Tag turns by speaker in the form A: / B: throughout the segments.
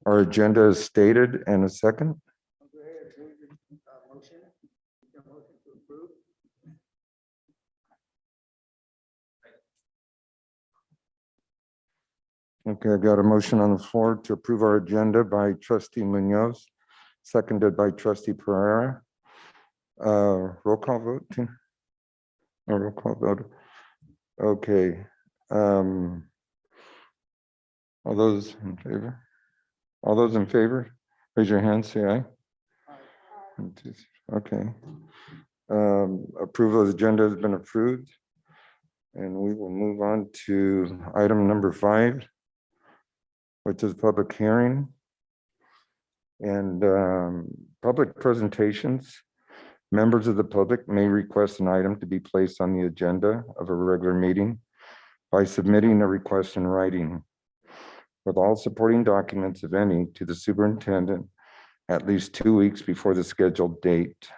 A: Our agenda is stated, and a second. Okay, I got a motion on the floor to approve our agenda by trustee Munoz, seconded by trustee Pereira. Roll call vote. Tina? No, roll call vote. Okay. All those in favor? All those in favor, raise your hand, say aye. Okay. Approval of the agenda has been approved. And we will move on to item number 5, which is public hearing and public presentations. Members of the public may request an item to be placed on the agenda of a regular meeting by submitting a request in writing with all supporting documents, if any, to the superintendent at least 2 weeks before the scheduled date.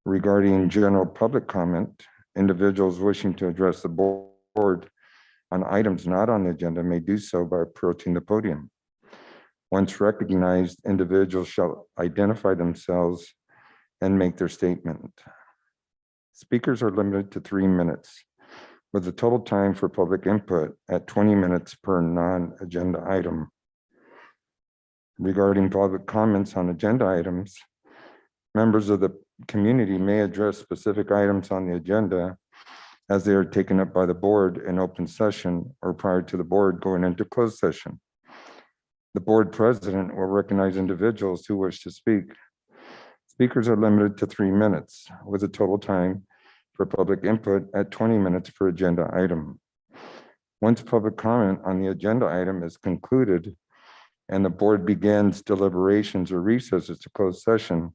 A: Regarding general public comment, individuals wishing to address the board on items not on the agenda may do so by approaching the podium. Once recognized, individuals shall identify themselves and make their statement. Speakers are limited to 3 minutes, with the total time for public input at 20 minutes per non-agenda item. Regarding public comments on agenda items, members of the community may address specific items on the agenda as they are taken up by the board in open session or prior to the board going into closed session. The board president will recognize individuals who wish to speak. Speakers are limited to 3 minutes, with a total time for public input at 20 minutes per agenda item. Once public comment on the agenda item is concluded and the board begins deliberations or recesses to closed session,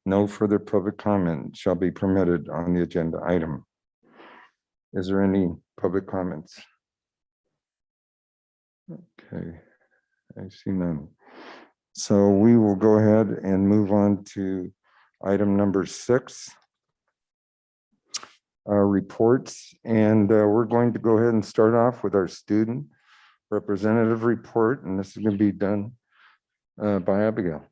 A: no further public comment shall be permitted on the agenda item. Is there any public comments? Okay, I see none. So we will go ahead and move on to item number 6, reports. And we're going to go ahead and start off with our student representative report. And this is going to be done by Abigail.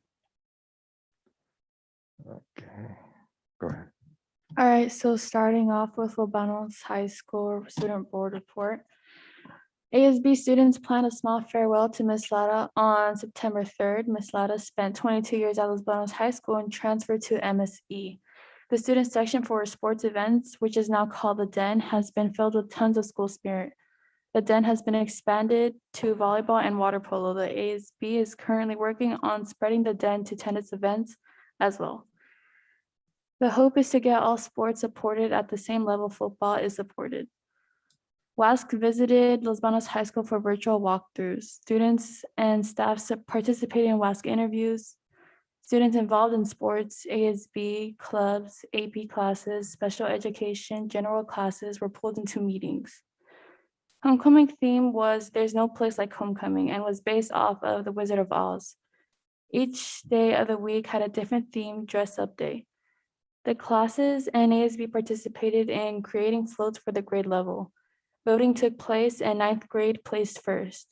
A: Okay, go ahead.
B: All right, so starting off with Lebanon High School Student Board Report. ASB students plan a small farewell to Ms. Lada on September 3rd. Ms. Lada spent 22 years at Lebanon High School and transferred to MSE. The student section for sports events, which is now called the Den, has been filled with tons of school spirit. The Den has been expanded to volleyball and water polo. The ASB is currently working on spreading the Den to tennis events as well. The hope is to get all sports supported at the same level football is supported. WASC visited Los Banos High School for virtual walkthroughs. Students and staff participated in WASC interviews. Students involved in sports, ASB, clubs, AP classes, special education, general classes were pulled into meetings. Homecoming theme was There's No Place Like Homecoming and was based off of The Wizard of Oz. Each day of the week had a different theme, dress up day. The classes and ASB participated in creating floats for the grade level. Voting took place and 9th grade placed first.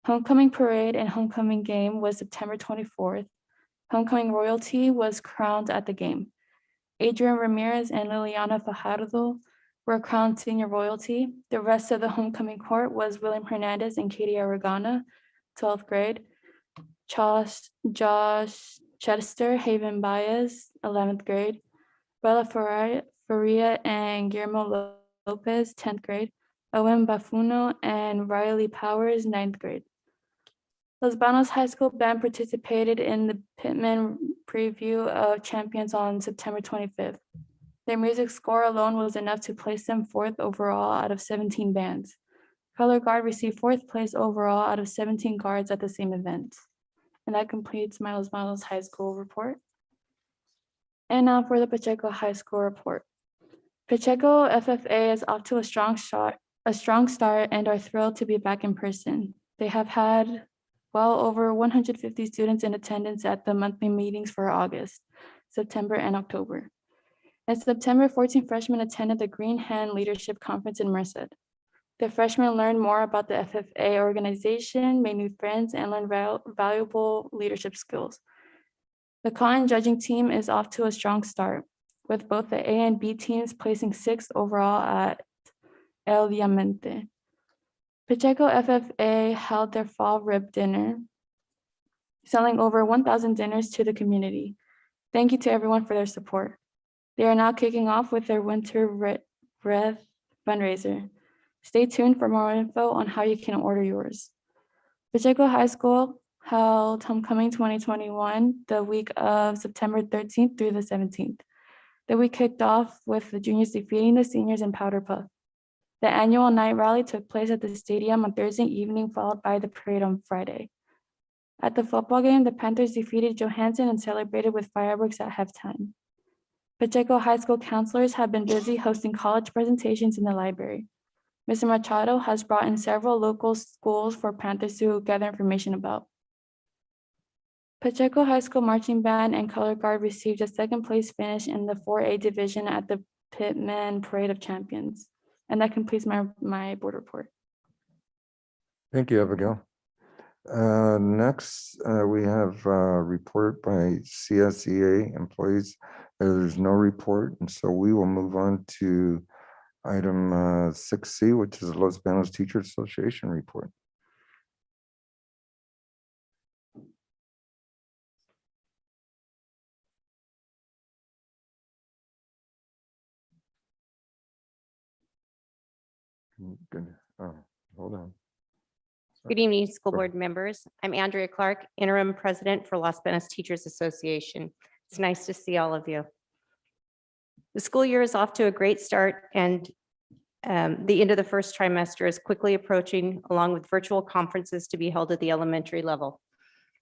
B: Homecoming parade and homecoming game was September 24th. Homecoming royalty was crowned at the game. Adrian Ramirez and Liliana Fajardo were crowned senior royalty. The rest of the homecoming court was William Hernandez and Katie Aragona, 12th grade. Josh Chester, Haven Baez, 11th grade. Bella Faria and Guillermo Lopez, 10th grade. Owen Bafuno and Riley Powers, 9th grade. Los Banos High School band participated in the Pittman preview of champions on September 25th. Their music score alone was enough to place them 4th overall out of 17 bands. Color Guard received 4th place overall out of 17 guards at the same event. And that completes my Los Banos High School report. And now for the Pacheco High School report. Pacheco FFA is off to a strong start and are thrilled to be back in person. They have had well over 150 students in attendance at the monthly meetings for August, September, and October. In September, 14 freshmen attended the Green Hand Leadership Conference in Merced. The freshmen learned more about the FFA organization, made new friends, and learned valuable leadership skills. The Cotton judging team is off to a strong start, with both the A and B teams placing 6th overall at El Diamante. Pacheco FFA held their fall rib dinner, selling over 1,000 dinners to the community. Thank you to everyone for their support. They are now kicking off with their winter breath fundraiser. Stay tuned for more info on how you can order yours. Pacheco High School held Homecoming 2021 the week of September 13th through the 17th. The week kicked off with the juniors defeating the seniors in Powder Puff. The annual night rally took place at the stadium on Thursday evening, followed by the parade on Friday. At the football game, the Panthers defeated Johansson and celebrated with fireworks at halftime. Pacheco High School counselors have been busy hosting college presentations in the library. Mr. Machado has brought in several local schools for Panthers to gather information about. Pacheco High School Marching Band and Color Guard received a second place finish in the 4A division at the Pittman Parade of Champions. And that completes my board report.
A: Thank you, Abigail. Next, we have a report by CSEA employees. There's no report, and so we will move on to item 6C, which is the Los Banos Teachers Association report. Good. Oh, hold on.
C: Good evening, school
A: Go ahead.
C: board members. I'm Andrea Clark, interim president for Los Banos Teachers Association. It's nice to see all of you. The school year is off to a great start, and the end of the first trimester is quickly approaching, along with virtual conferences to be held at the elementary level.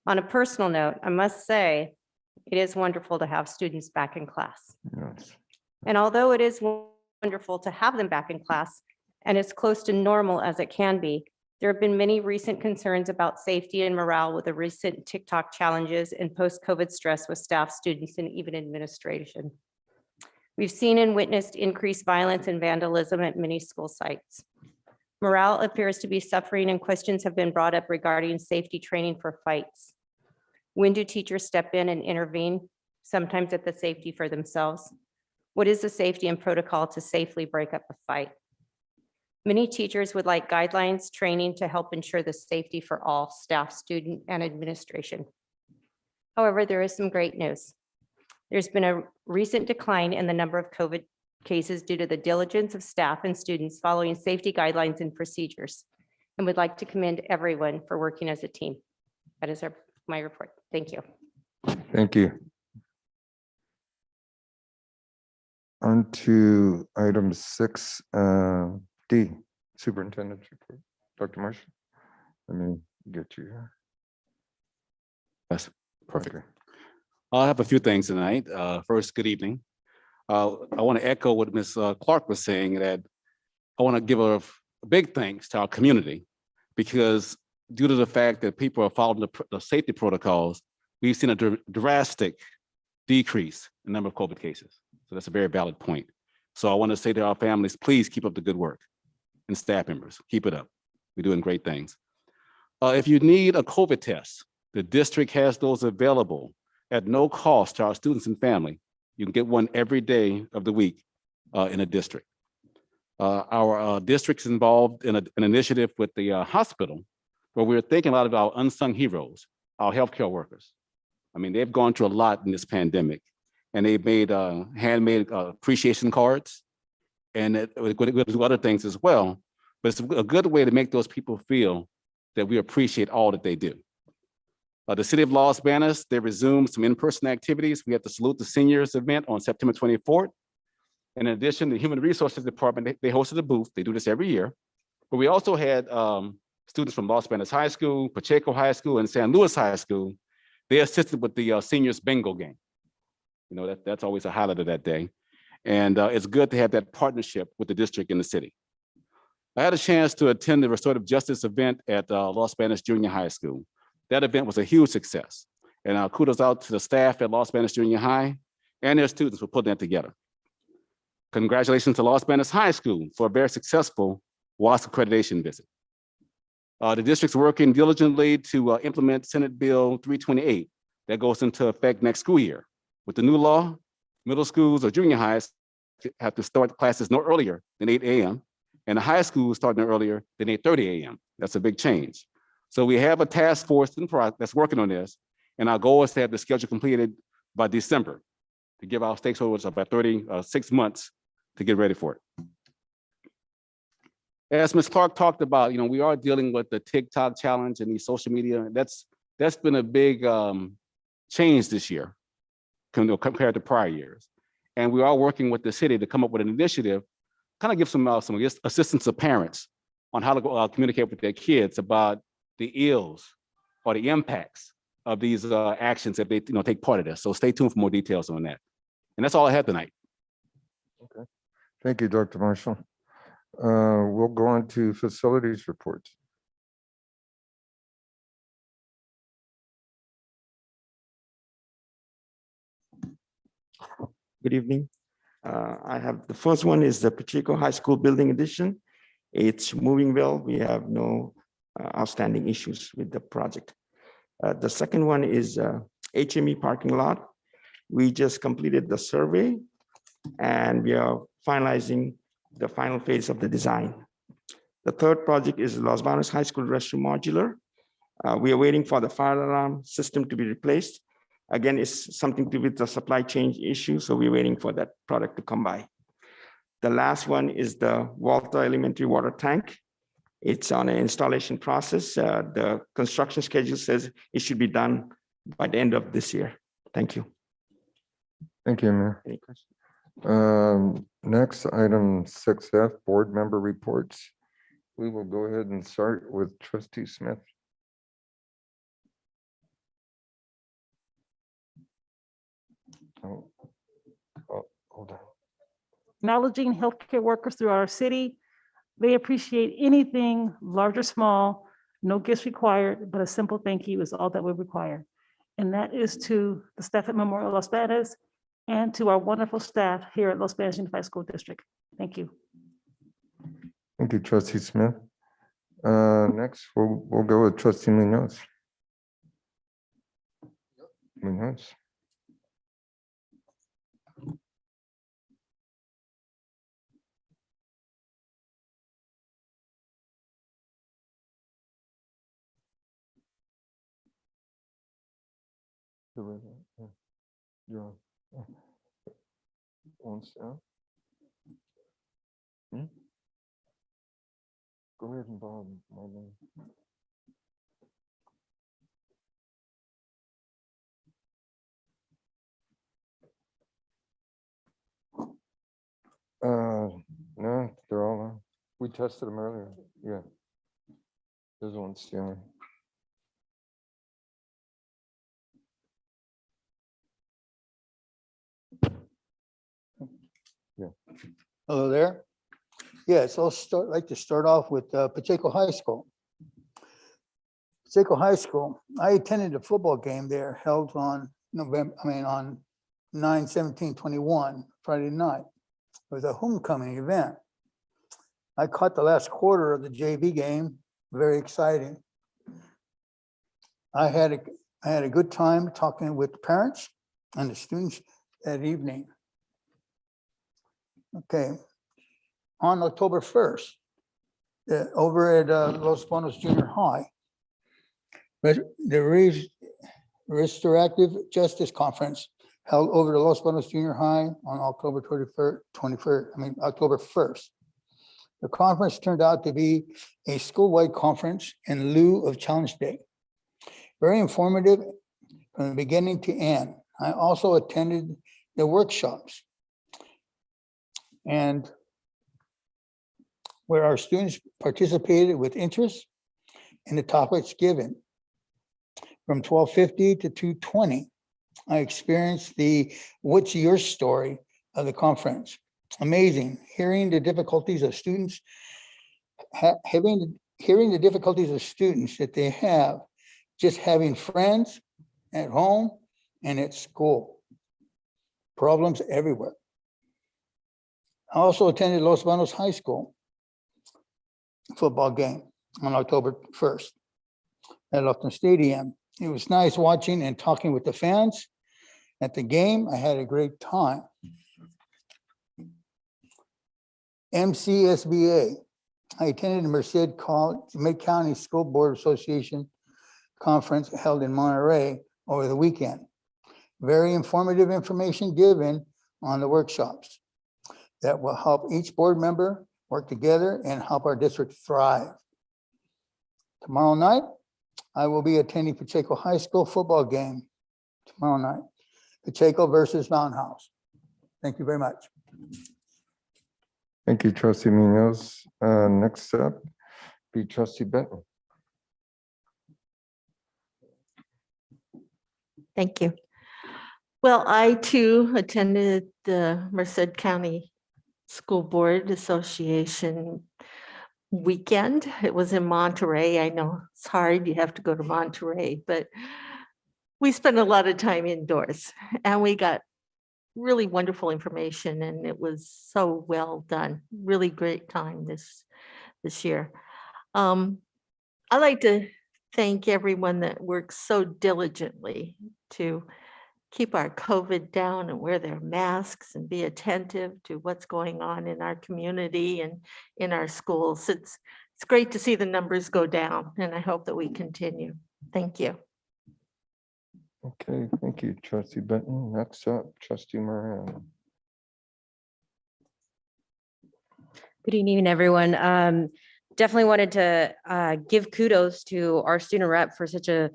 C: On a personal note, I must say, it is wonderful to have students back in class.
A: Yes.
C: And although it is wonderful to have them back in class and as close to normal as it can be, there have been many recent concerns about safety and morale with the recent TikTok challenges and post-COVID stress with staff, students, and even administration. We've seen and witnessed increased violence and vandalism at many school sites. Morale appears to be suffering, and questions have been brought up regarding safety training for fights. When do teachers step in and intervene, sometimes at the safety for themselves? What is the safety and protocol to safely break up a fight? Many teachers would like guidelines, training to help ensure the safety for all staff, student, and administration. However, there is some great news. There's been a recent decline in the number of COVID cases due to the diligence of staff and students following safety guidelines and procedures, and would like to commend everyone for working as a team. That is my report. Thank you.
A: Thank you. On to item 6D, Superintendent's report. Dr. Marshall, let me get you here.
D: Yes, perfect.
A: Okay.
D: I have a few things tonight. First, good evening. I want to echo what Ms. Clark was saying, that I want to give a big thanks to our community, because due to the fact that people are following the safety protocols, we've seen a drastic decrease in the number of COVID cases. So that's a very valid point. So I want to say to our families, please keep up the good work, and staff members, keep it up. We're doing great things. If you need a COVID test, the district has those available at no cost to our students and family. You can get one every day of the week in a district. Our district's involved in an initiative with the hospital, where we're thinking a lot of our unsung heroes, our healthcare workers. I mean, they've gone through a lot in this pandemic, and they've made handmade appreciation cards, and we'll do other things as well. But it's a good way to make those people feel that we appreciate all that they do. The City of Los Banos, they resumed some in-person activities. We had the Salute the Seniors event on September 24th. In addition, the Human Resources Department, they hosted a booth. They do this every year. But we also had students from Los Banos High School, Pacheco High School, and San Luis High School. They assisted with the seniors bingo game. You know, that's always a highlight of that day. And it's good to have that partnership with the district and the city. I had a chance to attend the restorative justice event at Los Banos Junior High School. That event was a huge success. And kudos out to the staff at Los Banos Junior High and their students for putting that together. Congratulations to Los Banos High School for a very successful WASC accreditation visit. The district's working diligently to implement Senate Bill 328 that goes into effect next school year. With the new law, middle schools or junior highs have to start classes no earlier than 8 a.m. and the high schools start no earlier than 8:30 a.m. That's a big change. So we have a task force that's working on this, and our goal is to have the schedule completed by December to give our stakeholders about 36 months to get ready for it. As Ms. Clark talked about, we are dealing with the TikTok challenge and the social media. That's been a big change this year compared to prior years. And we are working with the city to come up with an initiative, kind of give some assistance to parents on how to communicate with their kids about the ills or the impacts of these actions if they take part of this. So stay tuned for more details on that. And that's all I have tonight.
A: Okay. Thank you, Dr. Marshall. We'll go on to facilities reports.
E: Good evening. I have the first one is the Pacheco High School building addition. It's moving well. We have no outstanding issues with the project. The second one is HME parking lot. We just completed the survey and we are finalizing the final phase of the design. The third project is Los Banos High School restroom modular. We are waiting for the fire alarm system to be replaced. Again, it's something to do with the supply chain issue, so we're waiting for that product to come by. The last one is the Walter Elementary water tank. It's on an installation process. The construction schedule says it should be done by the end of this year. Thank you.
A: Thank you, Mayor.
E: Any questions?
A: Next, item 6F, board member reports. We will go ahead and start with Trustee Smith. Oh, hold on.
F: Acknowledging healthcare workers throughout our city. They appreciate anything, large or small, no gifts required, but a simple thank you is all that we require. And that is to the staff at Memorial Los Banos and to our wonderful staff here at Los Banos Unified School District. Thank you.
A: Thank you, Trustee Smith. Next, we'll go with Trustee Munoz. Munoz. You're on. Go ahead and Bob, Marlene. No, they're all on. We tested them earlier. Yeah. This one's stealing. Yeah.
G: Hello there. Yes, like to start off with Pacheco High School. Pacheco High School, I attended a football game there held on on 9/17/21, Friday night. It was a homecoming event. I caught the last quarter of the JV game, very exciting. I had a good time talking with the parents and the students that evening. Okay, on October 1st, over at Los Banos Junior High, the Restorative Justice Conference held over the Los Banos Junior High on October 1st. The conference turned out to be a school-wide conference in lieu of Challenge Day. Very informative from the beginning to end. I also attended the workshops and where our students participated with interest in the topics given. From 12:50 to 2:20, I experienced the "What's Your Story" of the conference. Amazing, hearing the difficulties of students, hearing the difficulties of students that they have, just having friends at home and at school. Problems everywhere. I also attended Los Banos High School. football game on October 1st at Lufton Stadium. It was nice watching and talking with the fans at the game. I had a great time. MCSBA. I attended the Mid-County School Board Association conference held in Monterey over the weekend. Very informative information given on the workshops that will help each board member work together and help our district thrive. Tomorrow night, I will be attending Pacheco High School football game tomorrow night. Pacheco versus Mountain House. Thank you very much.
A: Thank you, trustee Munoz. Next up, be trustee Benton.
H: Thank you. Well, I too attended the Merced County School Board Association weekend. It was in Monterey. I know it's hard, you have to go to Monterey, but we spent a lot of time indoors and we got really wonderful information and it was so well done. Really great time this year. I'd like to thank everyone that works so diligently to keep our COVID down and wear their masks and be attentive to what's going on in our community and in our schools. It's great to see the numbers go down and I hope that we continue. Thank you.
A: Okay, thank you, trustee Benton. Next up, trustee Moran.
I: Good evening, everyone. Definitely wanted to give kudos to our student rep for such a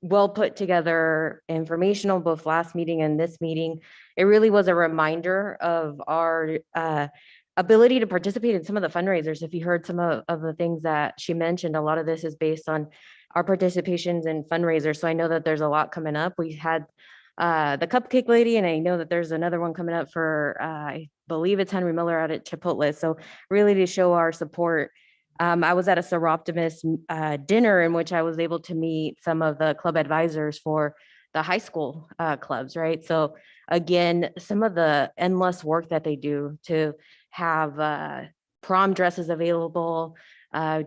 I: well put together informational, both last meeting and this meeting. It really was a reminder of our ability to participate in some of the fundraisers. If you heard some of the things that she mentioned, a lot of this is based on our participations in fundraisers. So I know that there's a lot coming up. We had the Cupcake Lady, and I know that there's another one coming up for, I believe it's Henry Miller out at Chipotle. So really to show our support. I was at a Seroptimus dinner in which I was able to meet some of the club advisors for the high school clubs, right? So again, some of the endless work that they do to have prom dresses available,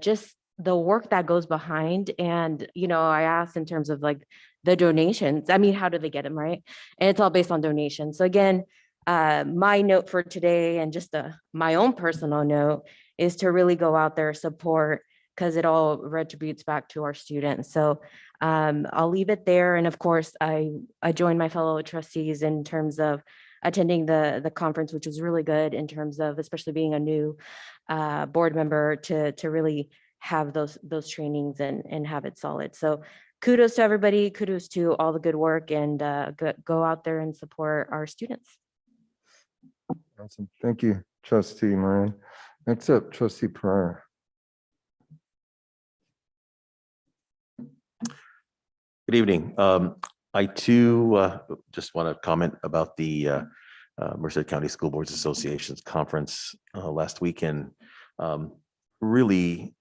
I: just the work that goes behind. And, you know, I asked in terms of like the donations, I mean, how do they get them, right? And it's all based on donations. So again, my note for today and just my own personal note is to really go out there, support, because it all retributes back to our students. So I'll leave it there. And of course, I joined my fellow trustees in terms of attending the conference, which was really good in terms of especially being a new board member to really have those trainings and have it solid. So kudos to everybody, kudos to all the good work, and go out there and support our students.
A: Awesome. Thank you, trustee Moran. Next up, trustee Pryor.
J: Good evening. I too just want to comment about the Merced County School Boards Association's conference last weekend. Really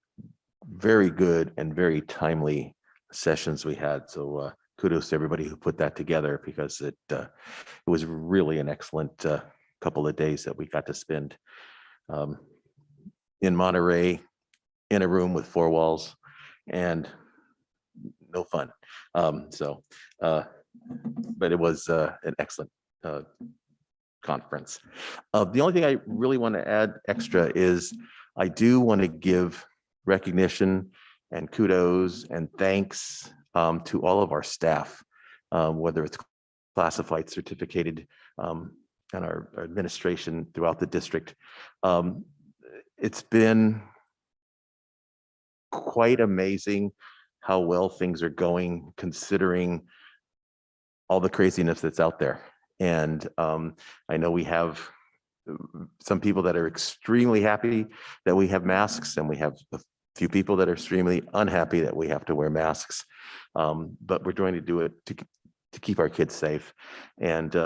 J: very good and very timely sessions we had. So kudos to everybody who put that together, because it was really an excellent couple of days that we got to spend in Monterey in a room with four walls and no fun. But it was an excellent conference. The only thing I really want to add extra is I do want to give recognition and kudos and thanks to all of our staff, whether it's classified, certificated, and our administration throughout the district. It's been quite amazing how well things are going, considering all the craziness that's out there. And I know we have some people that are extremely happy that we have masks, and we have a few people that are extremely unhappy that we have to wear masks. But we're trying to do it to keep our kids safe. And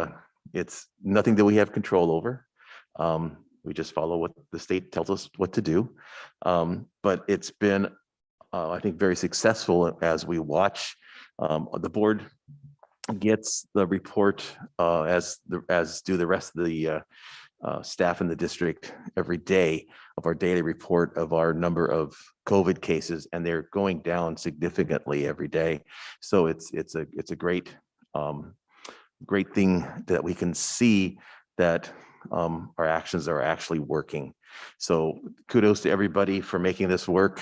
J: it's nothing that we have control over. We just follow what the state tells us what to do. But it's been, I think, very successful as we watch. The board gets the report as do the rest of the staff in the district every day of our daily report of our number of COVID cases, and they're going down significantly every day. So it's a great great thing that we can see that our actions are actually working. So kudos to everybody for making this work.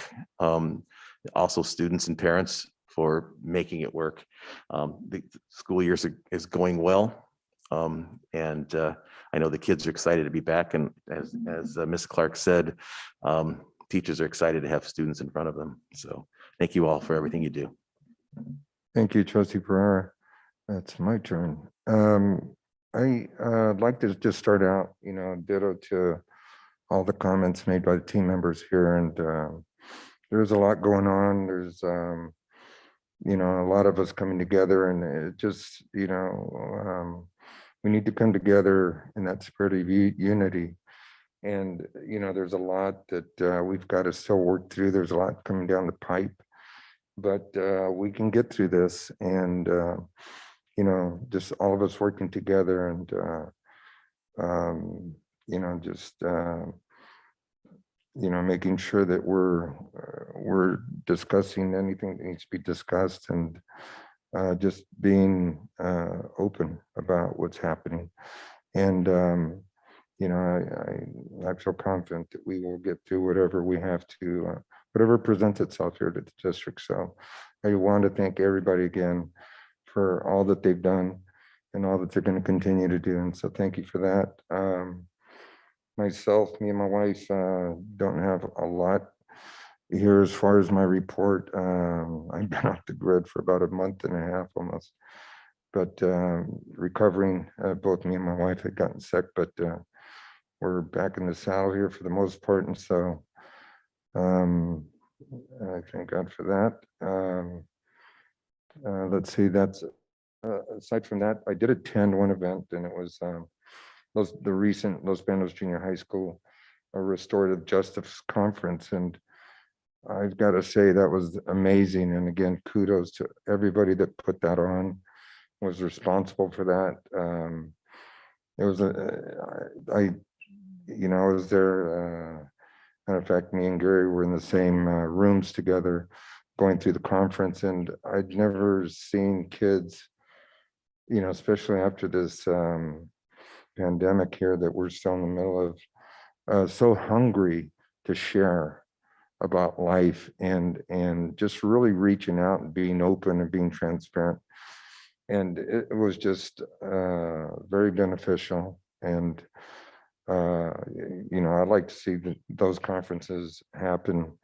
J: Also students and parents for making it work. The school year is going well. And I know the kids are excited to be back. And as Ms. Clark said, teachers are excited to have students in front of them. So thank you all for everything you do.
A: Thank you, Trustee Pereira. That's my turn. I'd like to just start out, ditto to all the comments made by the team members here. And there's a lot going on. There's, a lot of us coming together, and it just, we need to come together in that spirit of unity. And, there's a lot that we've got to still work through. There's a lot coming down the pipe, but we can get through this. And, just all of us working together and, just, making sure that we're discussing anything that needs to be discussed, and just being open about what's happening. And, I feel confident that we will get through whatever we have to, whatever presents itself here to the district. So I want to thank everybody again for all that they've done and all that they're going to continue to do. And so thank you for that. Myself, me and my wife don't have a lot here as far as my report. I've been off the grid for about a month and a half almost, but recovering. Both me and my wife had gotten sick, but we're back in the saddle here for the most part. And so I thank God for that. Let's see, that's aside from that, I did attend one event, and it was the recent Los Banos Junior High School Restorative Justice Conference. And I've got to say that was amazing. And again, kudos to everybody that put that on, was responsible for that. It was I was there. Matter of fact, me and Gary were in the same rooms together going through the conference, and I'd never seen kids, especially after this pandemic here that we're still in the middle of, so hungry to share about life, and just really reaching out and being open and being transparent. And it was just very beneficial. And I'd like to see those conferences happen,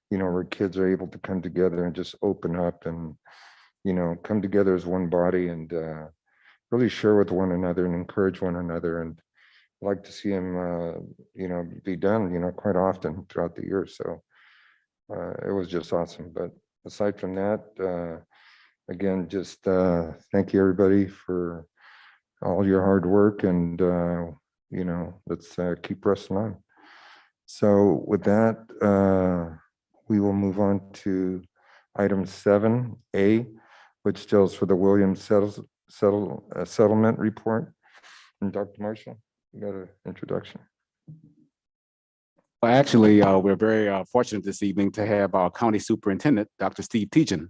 A: where kids are able to come together and just open up and come together as one body, and really share with one another and encourage one another. And I'd like to see them be done quite often throughout the year. So it was just awesome. But aside from that, again, just thank you everybody for all your hard work, and let's keep pressing on. So with that, we will move on to item 7A, which deals for the Williams settlement report. And Dr. Marshall, you got an introduction.
D: Well, actually, we're very fortunate this evening to have our county superintendent, Dr. Steve Tejan,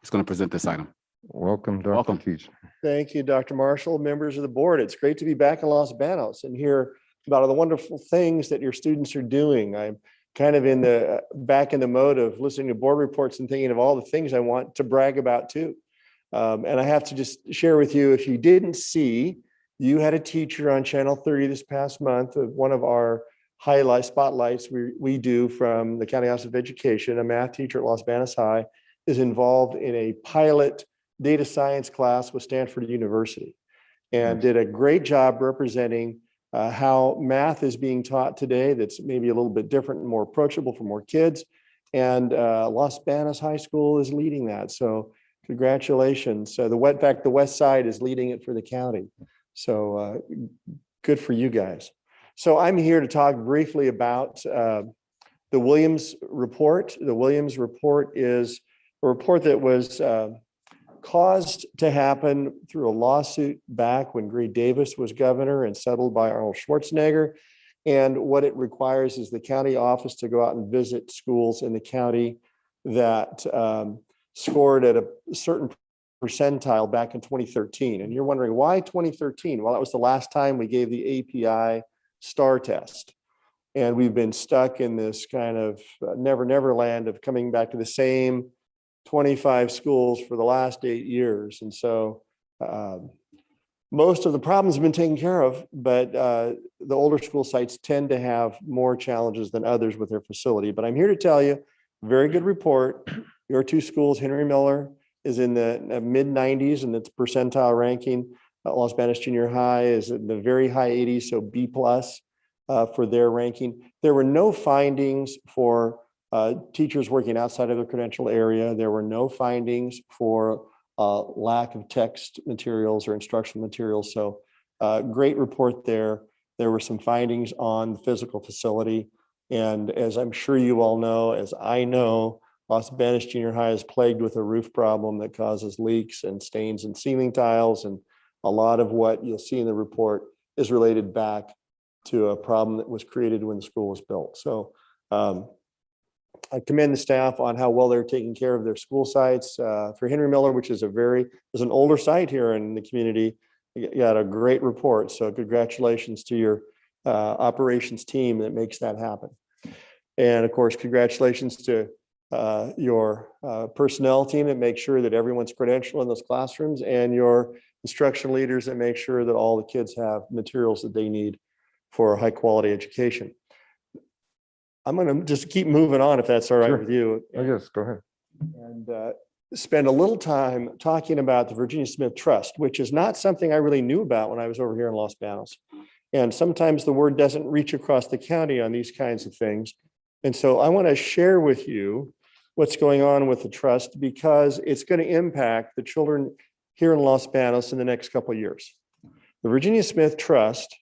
D: who's going to present this item.
A: Welcome, Dr.
D: Welcome.
A: Teach.
K: Thank you, Dr. Marshall, members of the board. It's great to be back in Los Banos and hear about all the wonderful things that your students are doing. I'm kind of back in the mode of listening to board reports and thinking of all the things I want to brag about too. And I have to just share with you, if you didn't see, you had a teacher on Channel 30 this past month of one of our spotlights we do from the County Office of Education. A math teacher at Los Banos High is involved in a pilot data science class with Stanford University, and did a great job representing how math is being taught today that's maybe a little bit different and more approachable for more kids. And Los Banos High School is leading that. So congratulations. So in fact, the West Side is leading it for the county. So good for you guys. So I'm here to talk briefly about the Williams report. The Williams report is a report that was caused to happen through a lawsuit back when Gray Davis was governor and settled by Arnold Schwarzenegger. And what it requires is the county office to go out and visit schools in the county that scored at a certain percentile back in 2013. And you're wondering why 2013? Well, that was the last time we gave the API STAR test. And we've been stuck in this kind of never land of coming back to the same 25 schools for the last 8 years. And so most of the problems have been taken care of, but the older school sites tend to have more challenges than others with their facility. But I'm here to tell you, very good report. Your two schools, Henry Miller is in the mid 90s in its percentile ranking. Los Banos Junior High is in the very high 80s, so B+ for their ranking. There were no findings for teachers working outside of their credential area. There were no findings for lack of text materials or instructional materials. So great report there. There were some findings on the physical facility. And as I'm sure you all know, as I know, Los Banos Junior High is plagued with a roof problem that causes leaks and stains in ceiling tiles. And a lot of what you'll see in the report is related back to a problem that was created when the school was built. So I commend the staff on how well they're taking care of their school sites. For Henry Miller, which is an older site here in the community, you got a great report. So congratulations to your operations team that makes that happen. And of course, congratulations to your personnel team that makes sure that everyone's credentialed in those classrooms, and your instruction leaders that make sure that all the kids have materials that they need for a high quality education. I'm going to just keep moving on, if that's all right
A: Sure.
K: with you.
A: Oh, yes, go ahead.
K: And spend a little time talking about the Virginia Smith Trust, which is not something I really knew about when I was over here in Los Banos. And sometimes the word doesn't reach across the county on these kinds of things. And so I want to share with you what's going on with the trust, because it's going to impact the children here in Los Banos in the next couple of years. The Virginia Smith Trust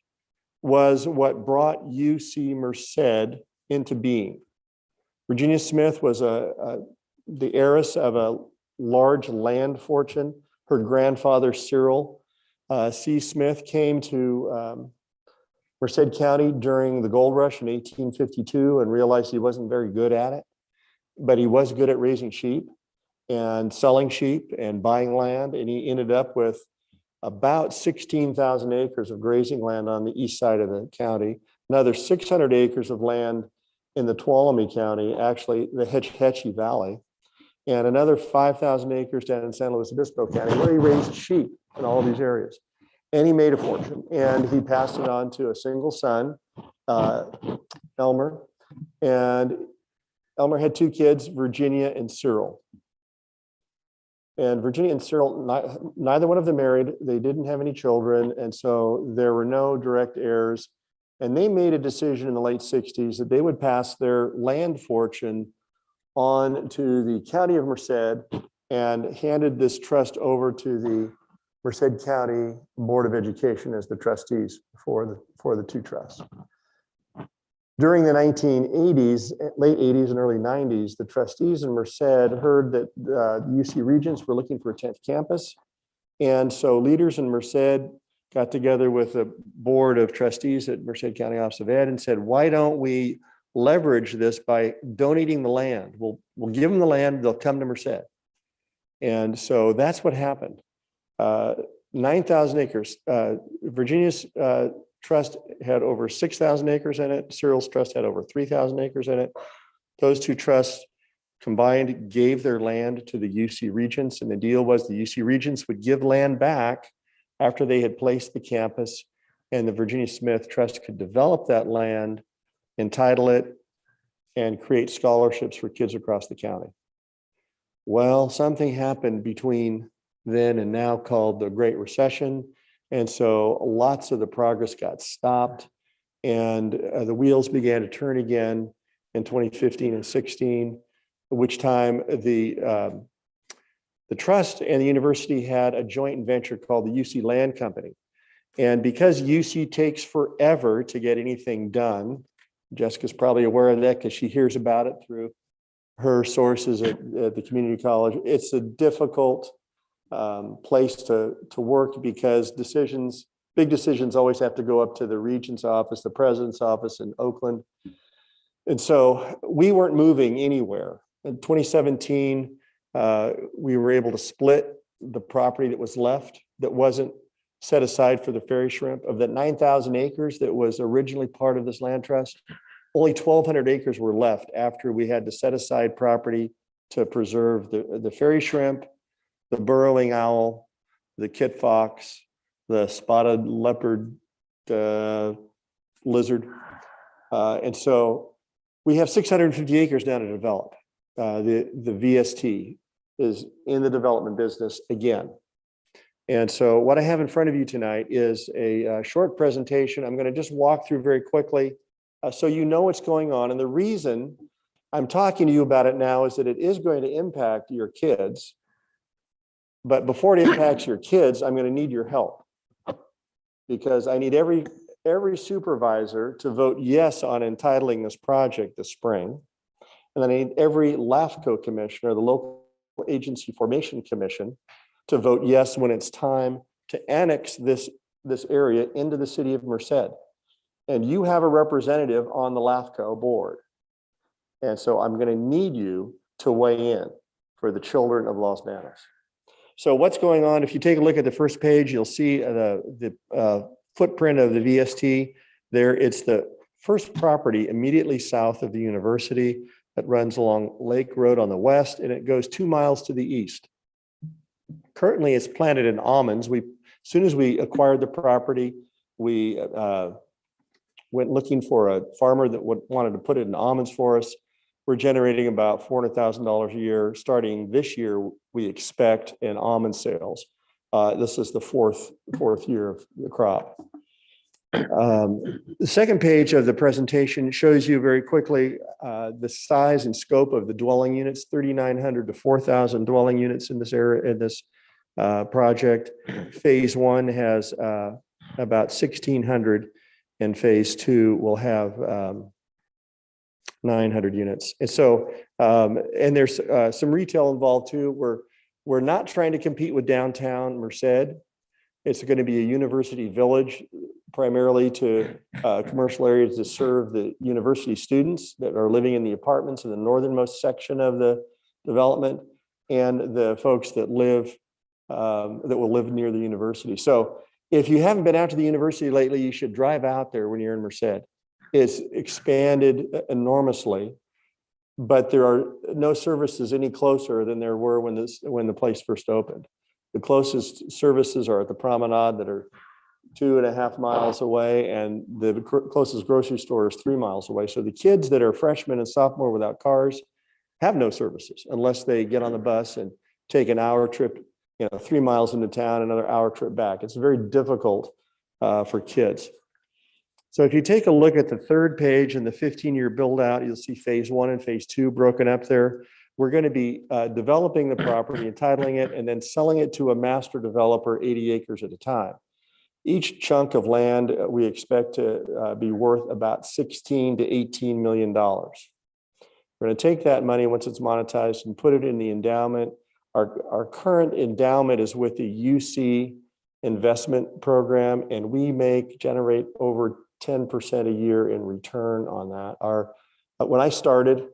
K: was what brought UC Merced into being. Virginia Smith was the heiress of a large land fortune. Her grandfather, Cyril C. Smith, came to Merced County during the gold rush in 1852 and realized he wasn't very good at it, but he was good at raising sheep and selling sheep and buying land. And he ended up with about 16,000 acres of grazing land on the east side of the county, another 600 acres of land in the Tuolumne County, actually the Hetch Hetchy Valley, and another 5,000 acres down in San Luis Obispo County, where he raised sheep in all of these areas. And he made a fortune, and he passed it on to a single son, Elmer. And Elmer had two kids, Virginia and Cyril. And Virginia and Cyril, neither one of them married. They didn't have any children. And so there were no direct heirs. And they made a decision in the late 60s that they would pass their land fortune on to the county of Merced, and handed this trust over to the Merced County Board of Education as the trustees for the two trusts. During the 1980s, late 80s and early 90s, the trustees in Merced heard that the UC Regents were looking for a 10th campus. And so leaders in Merced got together with a board of trustees at Merced County Office of Ed and said, why don't we leverage this by donating the land? We'll give them the land, they'll come to Merced. And so that's what happened. 9,000 acres. Virginia's trust had over 6,000 acres in it. Cyril's trust had over 3,000 acres in it. Those two trusts combined gave their land to the UC Regents, and the deal was the UC Regents would give land back after they had placed the campus, and the Virginia Smith Trust could develop that land, entitle it, and create scholarships for kids across the county. Well, something happened between then and now called the Great Recession. And so lots of the progress got stopped, and the wheels began to turn again in 2015 and 16, at which time the trust and the university had a joint venture called the UC Land Company. And because UC takes forever to get anything done, Jessica's probably aware of that because she hears about it through her sources at the community college. It's a difficult place to work because big decisions always have to go up to the regent's office, the president's office in Oakland. And so we weren't moving anywhere. In 2017, we were able to split the property that was left that wasn't set aside for the fairy shrimp. Of that 9,000 acres that was originally part of this land trust, only 1,200 acres were left after we had to set aside property to preserve the fairy shrimp, the burrowing owl, the kit fox, the spotted leopard lizard. And so we have 650 acres now to develop. The VST is in the development business again. And so what I have in front of you tonight is a short presentation. I'm going to just walk through very quickly so you know what's going on. And the reason I'm talking to you about it now is that it is going to impact your kids. But before it impacts your kids, I'm going to need your help, because I need every supervisor to vote yes on entitling this project this spring. And then I need every LAFCO commissioner, the Local Agency Formation Commission, to vote yes when it's time to annex this area into the city of Merced. And you have a representative on the LAFCO board. And so I'm going to need you to weigh in for the children of Los Banos. So what's going on? If you take a look at the first page, you'll see the footprint of the VST there. It's the first property immediately south of the university that runs along Lake Road on the west, and it goes 2 miles to the east. Currently, it's planted in almonds. As soon as we acquired the property, we went looking for a farmer that wanted to put it in almonds for us. We're generating about $400,000 a year. Starting this year, we expect in almond sales. This is the fourth year of the crop. The second page of the presentation shows you very quickly the size and scope of the dwelling units, 3,900 to 4,000 dwelling units in this area, in this project. Phase 1 has about 1,600, and phase 2 will have 900 units. And so, and there's some retail involved too. We're not trying to compete with downtown Merced. It's going to be a university village, primarily to commercial areas to serve the university students that are living in the apartments in the northernmost section of the development, and the folks that live that will live near the university. So if you haven't been out to the university lately, you should drive out there when you're in Merced. It's expanded enormously, but there are no services any closer than there were when the place first opened. The closest services are at the promenade that are 2.5 miles away, and the closest grocery store is 3 miles away. So the kids that are freshmen and sophomore without cars have no services unless they get on the bus and take an hour trip, 3 miles into town, another hour trip back. It's very difficult for kids. So if you take a look at the third page and the 15-year build out, you'll see phase 1 and phase 2 broken up there. We're going to be developing the property, entitling it, and then selling it to a master developer 80 acres at a time. Each chunk of land we expect to be worth about $16 to $18 million. We're going to take that money once it's monetized and put it in the endowment. Our current endowment is with the UC investment program, and we generate over 10% a year in return on that. When I started,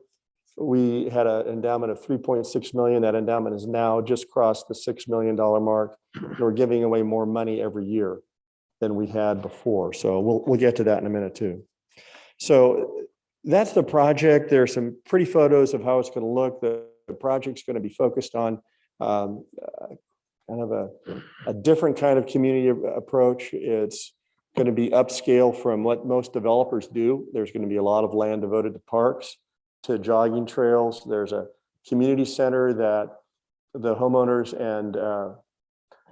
K: we had an endowment of 3.6 million. That endowment has now just crossed the $6 million mark. And we're giving away more money every year than we had before. So we'll get to that in a minute too. So that's the project. There are some pretty photos of how it's going to look. The project's going to be focused on kind of a different kind of community approach. It's going to be upscale from what most developers do. There's going to be a lot of land devoted to parks, to jogging trails. There's a community center that the homeowners and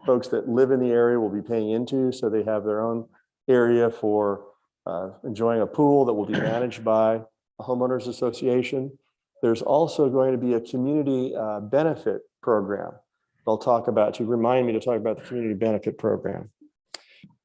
K: folks that live in the area will be paying into. So they have their own area for enjoying a pool that will be managed by a homeowners association. There's also going to be a community benefit program. I'll talk about, to remind me to talk about the community benefit program.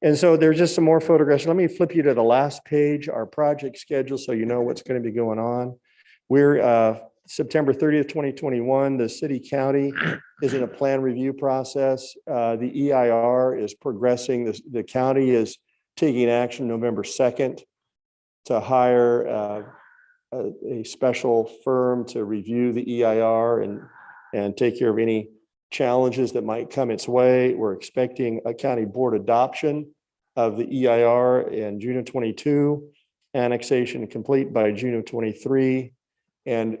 K: And so there's just some more photographs. Let me flip you to the last page, our project schedule, so you know what's going to be going on. We're September 30th, 2021, the city county is in a plan review process. The EIR is progressing. The county is taking action November 2nd to hire a special firm to review the EIR and take care of any challenges that might come its way. We're expecting a county board adoption of the EIR in June of 22, annexation complete by June of 23. And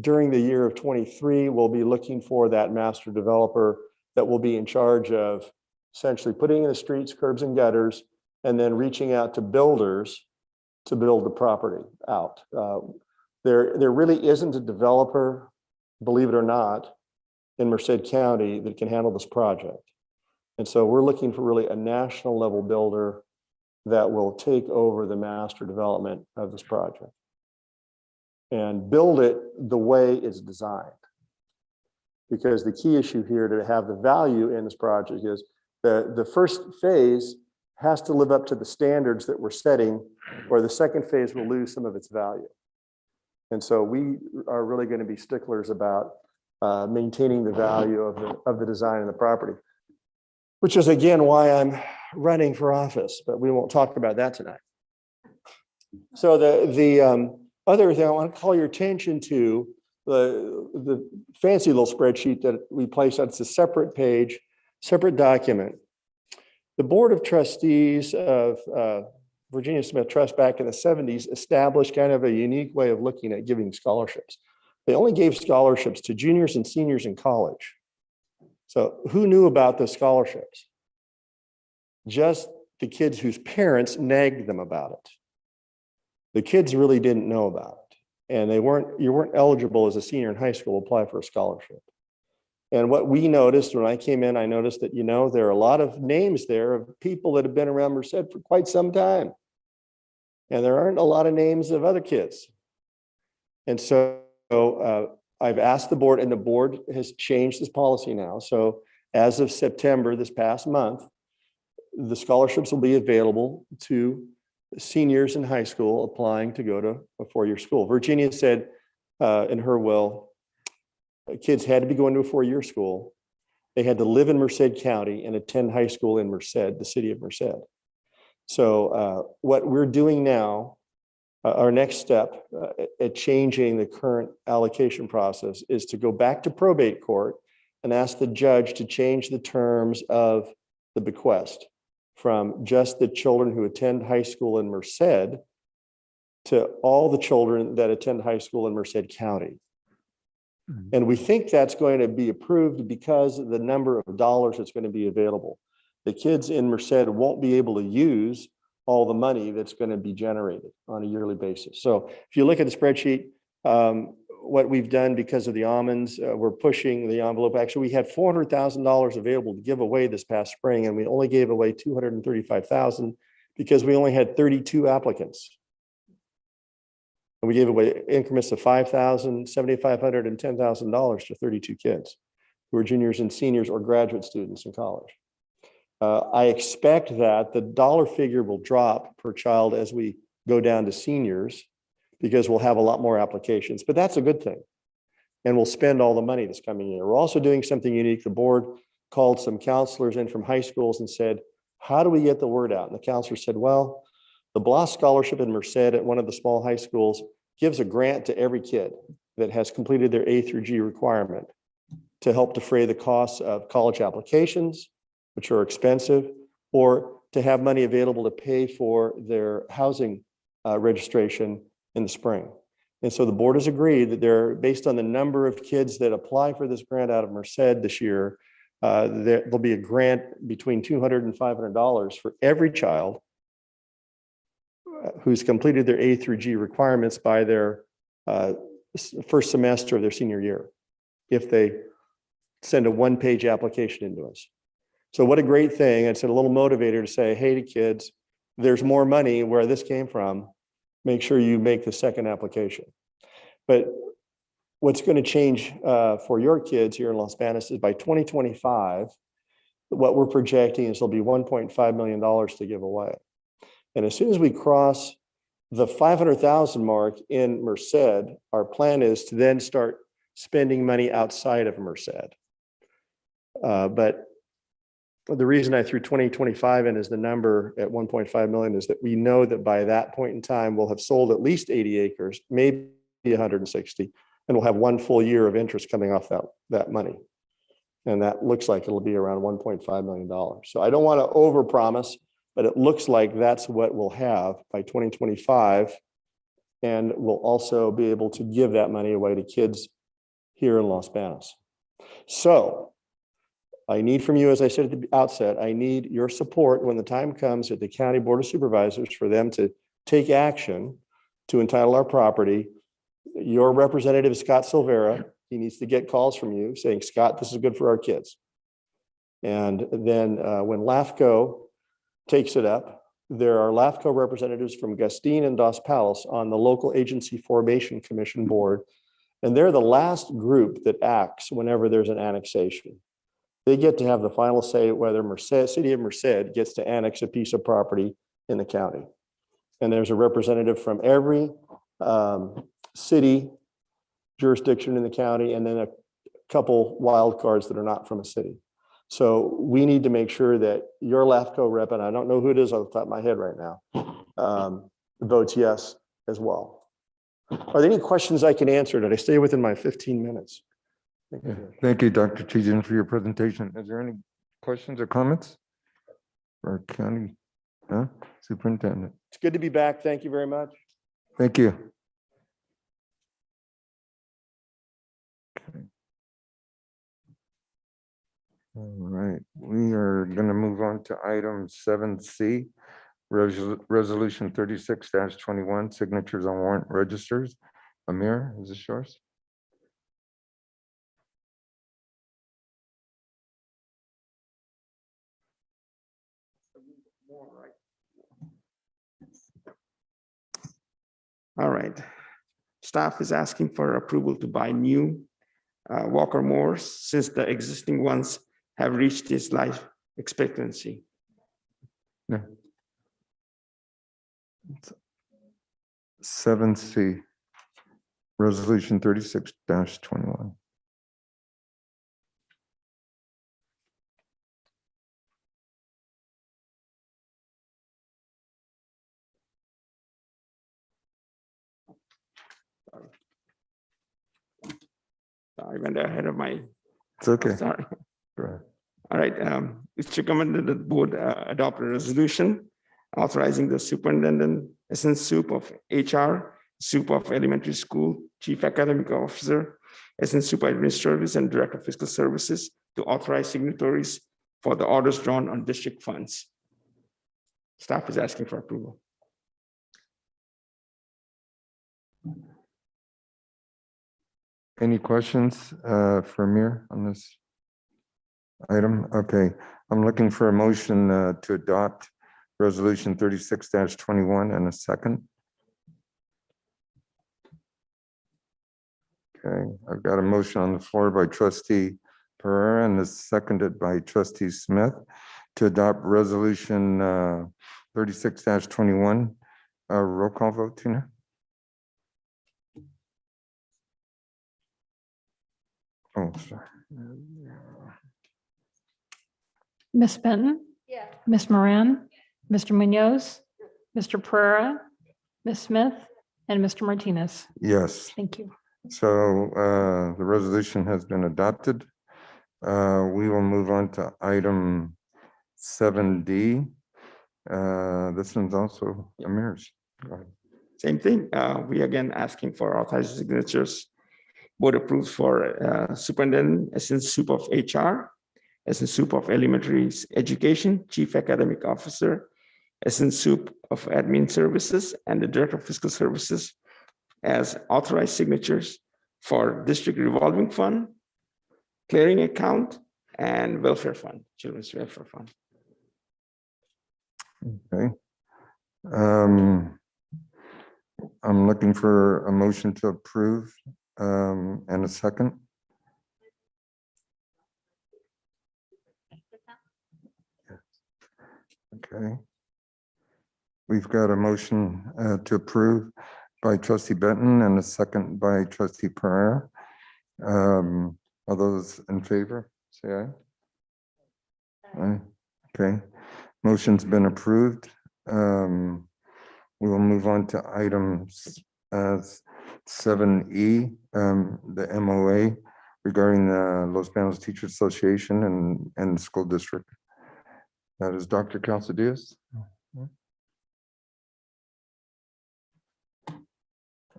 K: during the year of 23, we'll be looking for that master developer that will be in charge of essentially putting in the streets, curbs and gutters, and then reaching out to builders to build the property out. There really isn't a developer, believe it or not, in Merced County that can handle this project. And so we're looking for really a national level builder that will take over the master development of this project and build it the way it's designed. Because the key issue here to have the value in this project is the first phase has to live up to the standards that we're setting, or the second phase will lose some of its value. And so we are really going to be sticklers about maintaining the value of the design of the property, which is again why I'm running for office, but we won't talk about that tonight. So the other thing I want to call your attention to, the fancy little spreadsheet that we placed on, it's a separate page, separate document. The Board of Trustees of Virginia Smith Trust back in the 70s established kind of a unique way of looking at giving scholarships. They only gave scholarships to juniors and seniors in college. So who knew about the scholarships? Just the kids whose parents nagged them about it. The kids really didn't know about it. And you weren't eligible as a senior in high school to apply for a scholarship. And what we noticed when I came in, I noticed that, there are a lot of names there of people that have been around Merced for quite some time. And there aren't a lot of names of other kids. And so I've asked the board, and the board has changed this policy now. So as of September, this past month, the scholarships will be available to seniors in high school applying to go to a four-year school. Virginia said in her will, kids had to be going to a four-year school. They had to live in Merced County and attend high school in Merced, the city of Merced. So what we're doing now, our next step at changing the current allocation process is to go back to probate court and ask the judge to change the terms of the bequest from just the children who attend high school in Merced to all the children that attend high school in Merced County. And we think that's going to be approved because of the number of dollars that's going to be available. The kids in Merced won't be able to use all the money that's going to be generated on a yearly basis. So if you look at the spreadsheet, what we've done because of the almonds, we're pushing the envelope. Actually, we had $400,000 available to give away this past spring, and we only gave away $235,000 because we only had 32 applicants. And we gave away increments of $5,000, $7,500, and $10,000 to 32 kids who are juniors and seniors or graduate students in college. I expect that the dollar figure will drop per child as we go down to seniors because we'll have a lot more applications, but that's a good thing. And we'll spend all the money this coming year. We're also doing something unique. The board called some counselors in from high schools and said, how do we get the word out? And the counselor said, well, the Bloss Scholarship in Merced at one of the small high schools gives a grant to every kid that has completed their A through G requirement to help defray the costs of college applications, which are expensive, or to have money available to pay for their housing registration in the spring. And so the board has agreed that based on the number of kids that apply for this grant out of Merced this year, there'll be a grant between $200 and $500 for every child who's completed their A through G requirements by their first semester of their senior year, if they send a one-page application into us. So what a great thing. It's a little motivator to say, hey to kids, there's more money where this came from. Make sure you make the second application. But what's going to change for your kids here in Los Banos is by 2025, what we're projecting is there'll be $1.5 million to give away. And as soon as we cross the 500,000 mark in Merced, our plan is to then start spending money outside of Merced. But the reason I threw 2025 in as the number at 1.5 million is that we know that by that point in time, we'll have sold at least 80 acres, maybe 160, and we'll have one full year of interest coming off that money. And that looks like it'll be around $1.5 million. So I don't want to overpromise, but it looks like that's what we'll have by 2025. And we'll also be able to give that money away to kids here in Los Banos. So I need from you, as I said at the outset, I need your support when the time comes at the County Board of Supervisors for them to take action to entitle our property. Your representative, Scott Silvera, he needs to get calls from you saying, Scott, this is good for our kids. And then when LAFCO takes it up, there are LAFCO representatives from Gustine and Dos Palos on the Local Agency Formation Commission board. And they're the last group that acts whenever there's an annexation. They get to have the final say whether City of Merced gets to annex a piece of property in the county. And there's a representative from every city jurisdiction in the county, and then a couple wild cards that are not from a city. So we need to make sure that your LAFCO rep, and I don't know who it is off the top of my head right now, votes yes as well. Are there any questions I can answer? Did I stay within my 15 minutes?
A: Thank you, Dr. Tejan, for your presentation. Is there any questions or comments for our county superintendent?
K: It's good to be back. Thank you very much.
A: Thank you. Okay. All right, we are going to move on to item 7C, resolution 36-21, signatures on warrant registers. Amir, is this yours?
E: All right. Staff is asking for approval to buy new Walker Moores since the existing ones have reached its life expectancy.
A: Yeah. 7C, resolution 36-21.
E: I went ahead of my.
A: It's okay.
E: Sorry.
A: Go ahead.
E: All right. It's recommended that the board adopt a resolution authorizing the superintendent, assistant soup of HR, soup of elementary school, chief academic officer, assistant soup administrators, and director of fiscal services to authorize signatories for the orders drawn on district funds. Staff is asking for approval.
A: Any questions for Amir on this item? Okay, I'm looking for a motion to adopt resolution 36-21 and a second. Okay, I've got a motion on the floor by trustee Pereira and is seconded by trustee Smith to adopt resolution 36-21. Roll call vote, Tina. Oh, sorry.
L: Miss Benton?
H: Yeah.
L: Miss Moran? Mr. Munoz? Mr. Pereira? Miss Smith? And Mr. Martinez?
A: Yes.
L: Thank you.
A: So the resolution has been adopted. We will move on to item 7D. This one's also Amir's. Go ahead.
E: Same thing. We again asking for authorized signatures. Board approves for superintendent, assistant soup of HR, assistant soup of elementary education, chief academic officer, assistant soup of admin services, and the director of fiscal services as authorized signatures for district revolving fund, clearing account, and welfare fund, children's welfare fund.
A: Okay. I'm looking for a motion to approve and a second. Okay. we've got a motion to approve by trustee Benton and a second by trustee Pereira. All those in favor, say aye. Aye. Okay, motion's been approved. We will move on to items 7E, the MOA regarding the Los Banos Teachers Association and the school district. That is Dr. Calzadillas.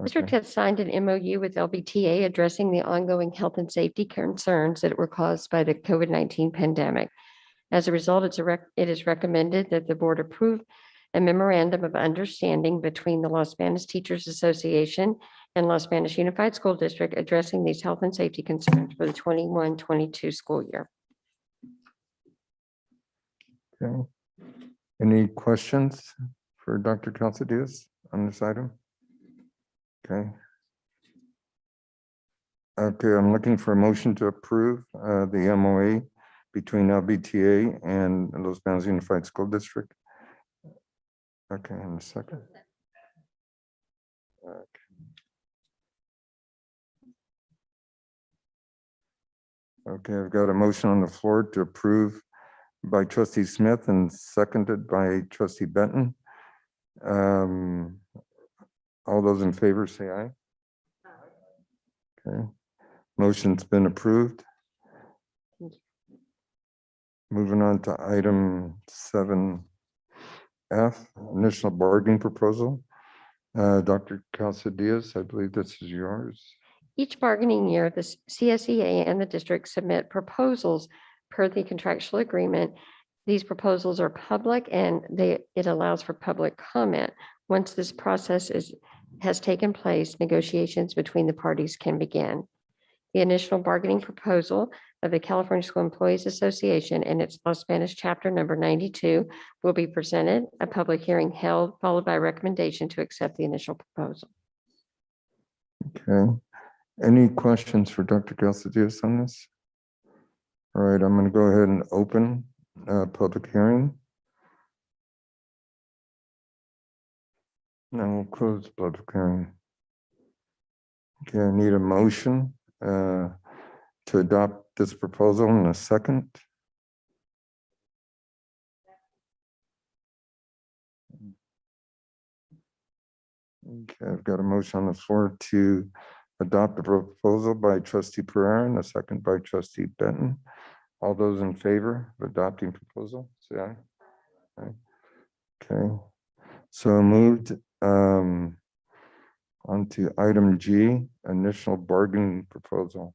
I: District
A: Okay.
I: has signed an MOU with LBTA addressing the ongoing health and safety concerns that were caused by the COVID-19 pandemic. As a result, it is recommended that the board approve a memorandum of understanding between the Los Banos Teachers Association and Los Banos Unified School District addressing these health and safety concerns for the 21-22 school year.
A: Okay. Any questions for Dr. Calzadillas on this item? Okay. Okay, I'm looking for a motion to approve the MOA between LBTA and Los Banos Unified School District. Okay, in a second. Okay, I've got a motion on the floor to approve by trustee Smith and seconded by trustee Benton. All those in favor say aye. Okay, motion's been approved. Moving on to item 7F, initial bargaining proposal. Dr. Calzadillas, I believe this is yours.
I: Each bargaining year, the CSEA and the district submit proposals per the contractual agreement. These proposals are public and it allows for public comment. Once this process has taken place, negotiations between the parties can begin. The initial bargaining proposal of the California School Employees Association and its Los Banos chapter number 92 will be presented, a public hearing held, followed by a recommendation to accept the initial proposal.
A: Okay. Any questions for Dr. Calzadillas on this? All right, I'm going to go ahead and open public hearing. Now we'll close the public hearing. Okay, I need a motion to adopt this proposal in a second. Okay, I've got a motion on the floor to adopt the proposal by trustee Pereira and a second by trustee Benton. All those in favor of adopting proposal, say aye. Aye. Okay, so moved. On to item G, initial bargaining proposal.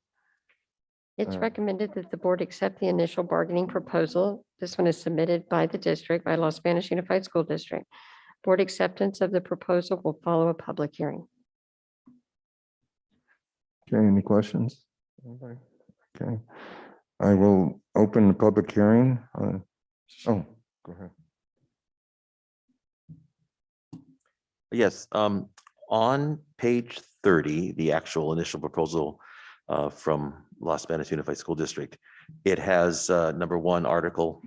I: It's recommended that the board accept the initial bargaining proposal. This one is submitted by the district, by Los Banos Unified School District. Board acceptance of the proposal will follow a public hearing.
A: Okay, any questions? Anybody? Okay, I will open the public hearing. Oh, go ahead.
J: Yes, on page 30, the actual initial proposal from Los Banos Unified School District, it has number 1, Article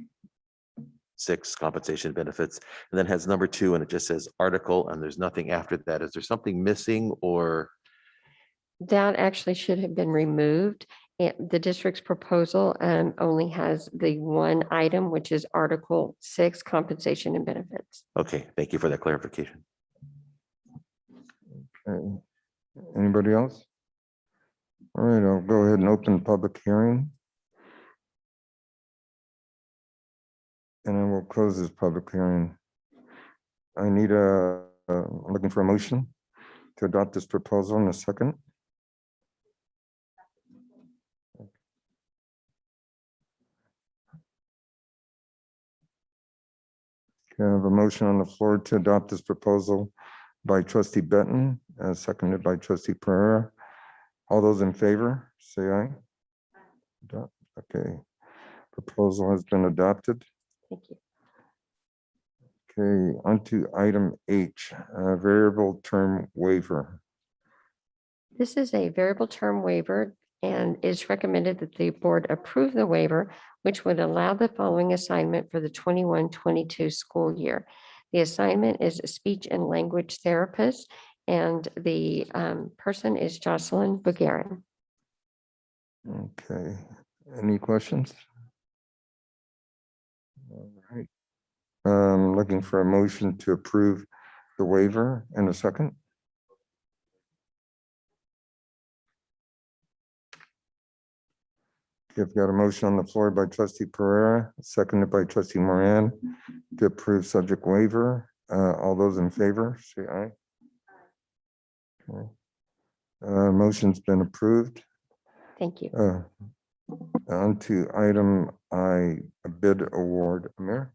J: 6, compensation benefits, and then has number 2, and it just says article, and there's nothing after that. Is there something missing or?
I: That actually should have been removed. The district's proposal only has the one item, which is Article 6, compensation and benefits.
J: Okay, thank you for that clarification.
A: Okay. Anybody else? All right, I'll go ahead and open the public hearing. And I will close this public hearing. I need looking for a motion to adopt this proposal in a second. Okay, I have a motion on the floor to adopt this proposal by trustee Benton, seconded by trustee Pereira. All those in favor, say aye. Okay, proposal has been adopted.
I: Thank you.
A: Okay, on to item H, variable term waiver.
I: This is a variable term waiver and it's recommended that the board approve the waiver, which would allow the following assignment for the 21-22 school year.
M: The assignment is a speech and language therapist, and the person is Jocelyn Bugarin.
A: Okay, any questions? All right. Looking for a motion to approve the waiver in a second. You've got a motion on the floor by trustee Pereira, seconded by trustee Moran to approve subject waiver. All those in favor, say aye. Okay. Motion's been approved.
M: Thank you.
A: On to item I, a bid award. Amir?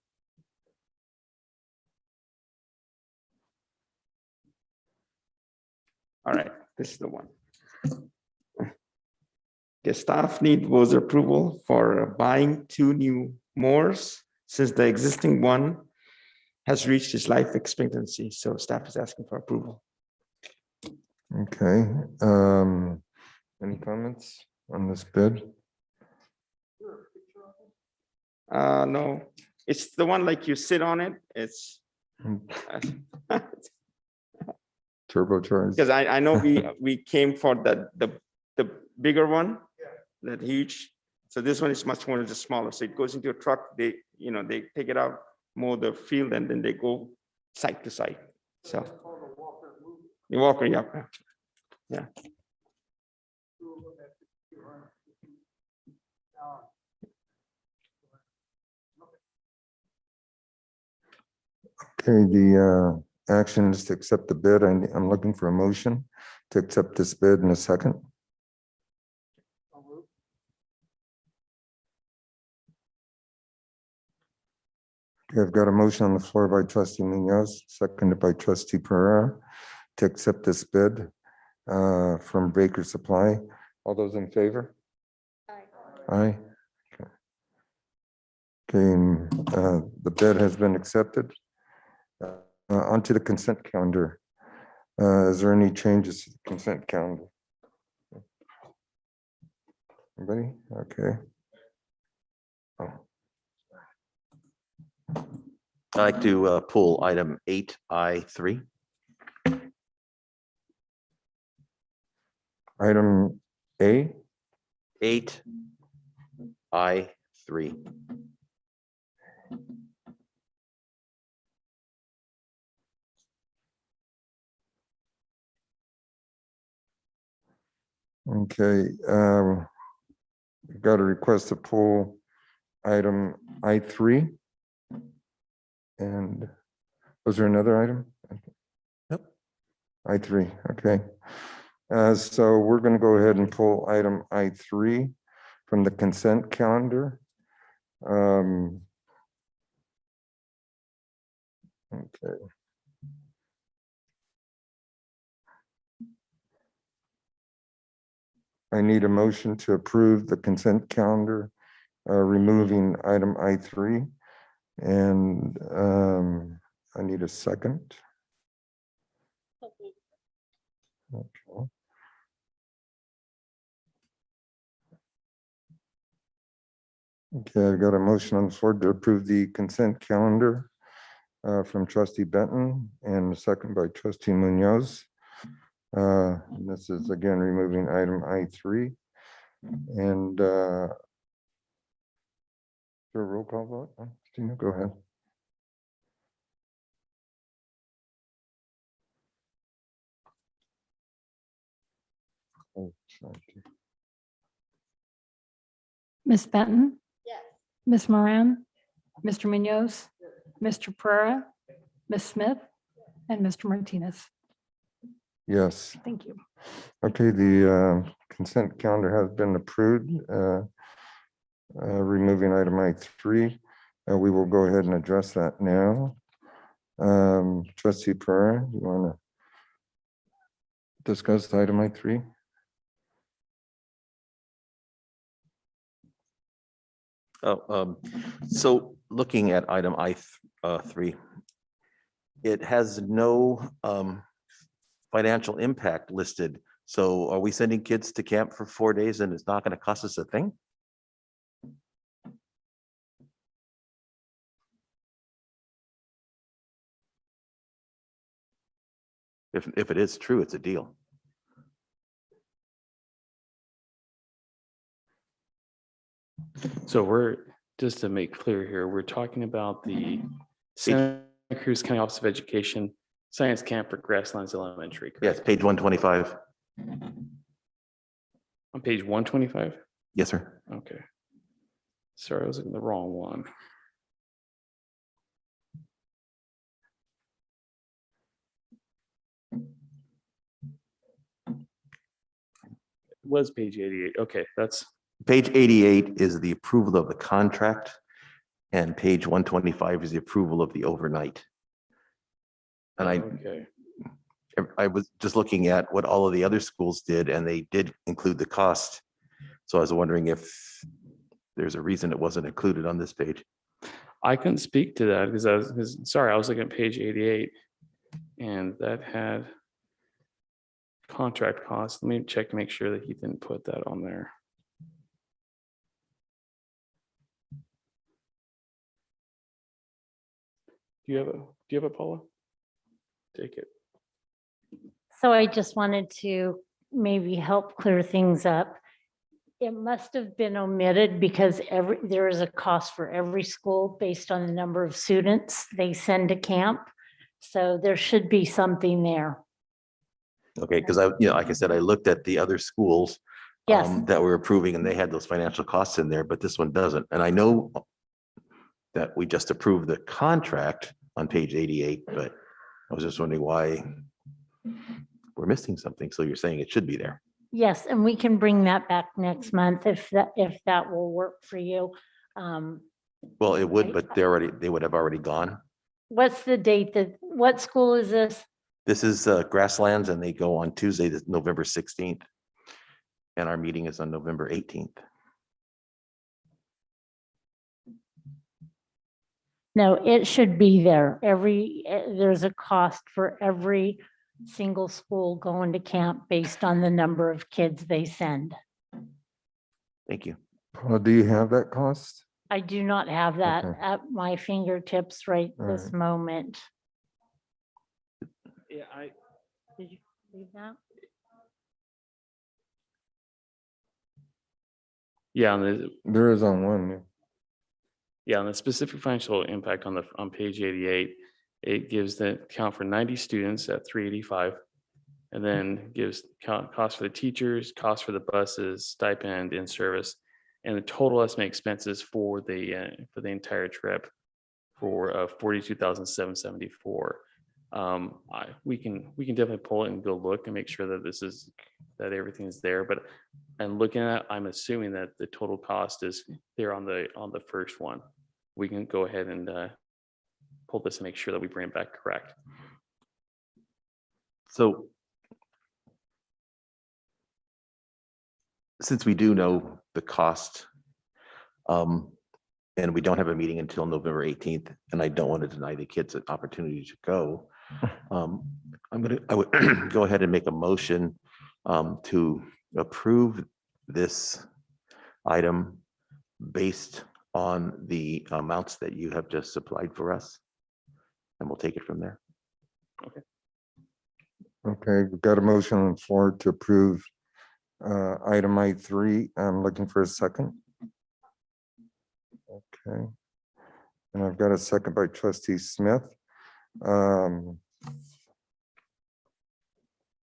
E: All right, this is the one. The staff need was approval for buying 2 new mowers since the existing one has reached its life expectancy. So staff is asking for approval.
A: Okay, any comments on this bid?
E: No, it's the one like you sit on it. It's
A: Turbocharged?
E: because I know we came for the bigger one, that huge. So this one is much more just smaller. So it goes into a truck. They take it out, mow the field, and then they go site to site. So the walker, yeah.
A: Okay, the action is to accept the bid. I'm looking for a motion to accept this bid in a second. Okay, I've got a motion on the floor by trustee Munoz, seconded by trustee Pereira to accept this bid from Baker Supply. All those in favor? Aye. Okay, the bid has been accepted. Onto the consent calendar. Is there any changes to the consent calendar? Anybody? Okay. Oh,
J: I'd like to pull item 8I3.
A: item A,
J: 8I3.
A: okay. We've got a request to pull item I3. And was there another item?
J: Yep.
A: I3, okay. So we're going to go ahead and pull item I3 from the consent calendar. Okay. I need a motion to approve the consent calendar, removing item I3. And I need a second. Okay. Okay, I've got a motion on the floor to approve the consent calendar from trustee Benton and a second by trustee Munoz. This is again removing item I3. And the roll call vote. Christina, go ahead. Oh, sorry.
L: Ms. Benton? Yes. Ms. Moran? Mr. Munoz? Mr. Pereira? Ms. Smith? And Mr. Martinez.
A: Yes.
L: Thank you.
A: Okay, the consent calendar has been approved, removing item I3. We will go ahead and address that now. Trustee Pereira, you want to discuss item I3?
J: So looking at item I3, it has no financial impact listed. So are we sending kids to camp for 4 days and it's not going to cost us a thing? If it is true, it's a deal.
N: So we're, just to make clear here, we're talking about the Santa Cruz County Office of Education Science Camp for Grasslands Elementary.
J: Yes, page 125.
N: On page 125?
J: Yes, sir.
N: Okay. Sorry, I was looking at the wrong one. It was page 88. Okay, that's,
J: Page 88 is the approval of the contract, and page 125 is the approval of the overnight. And
N: okay.
J: I was just looking at what all of the other schools did, and they did include the cost. So I was wondering if there's a reason it wasn't included on this page.
N: I couldn't speak to that because I was looking at page 88 and that had contract costs. Let me check to make sure that he didn't put that on there. Do you have a Paula? Take it.
O: So I just wanted to maybe help clear things up. It must have been omitted because there is a cost for every school based on the number of students they send to camp. So there should be something there.
J: Okay, because like I said, I looked at the other schools
O: Yes.
J: that were approving, and they had those financial costs in there, but this one doesn't. And I know that we just approved the contract on page 88, but I was just wondering why we're missing something. So you're saying it should be there.
O: Yes, and we can bring that back next month if that will work for you.
J: Well, it would, but they would have already gone.
O: What's the date what school is this?
J: This is Grasslands, and they go on Tuesday, November 16th. And our meeting is on November 18th.
O: No, it should be there. There's a cost for every single school going to camp based on the number of kids they send.
J: Thank you.
A: Paula, do you have that cost?
O: I do not have that
A: Okay.
O: at my fingertips right
A: All
O: this
A: right.
O: moment.
N: Yeah,
O: Did you read that?
A: There is on one.
N: Yeah, on the specific financial impact on page 88, it gives the count for 90 students at 385, and then gives cost for the teachers, cost for the buses, stipend, in service, and the total estimated expenses for the entire trip for $42,774. We can definitely pull it and go look and make sure that everything is there. But and looking at, I'm assuming that the total cost is there on the first one. We can go ahead and pull this and make sure that we bring it back correct.
J: So since we do know the cost, and we don't have a meeting until November 18th, and I don't want to deny the kids an opportunity to go, I would go ahead and make a motion to approve this item based on the amounts that you have just supplied for us, and we'll take it from there.
A: Okay, we've got a motion on the floor to approve item I3. I'm looking for a second. Okay. And I've got a second by trustee Smith. All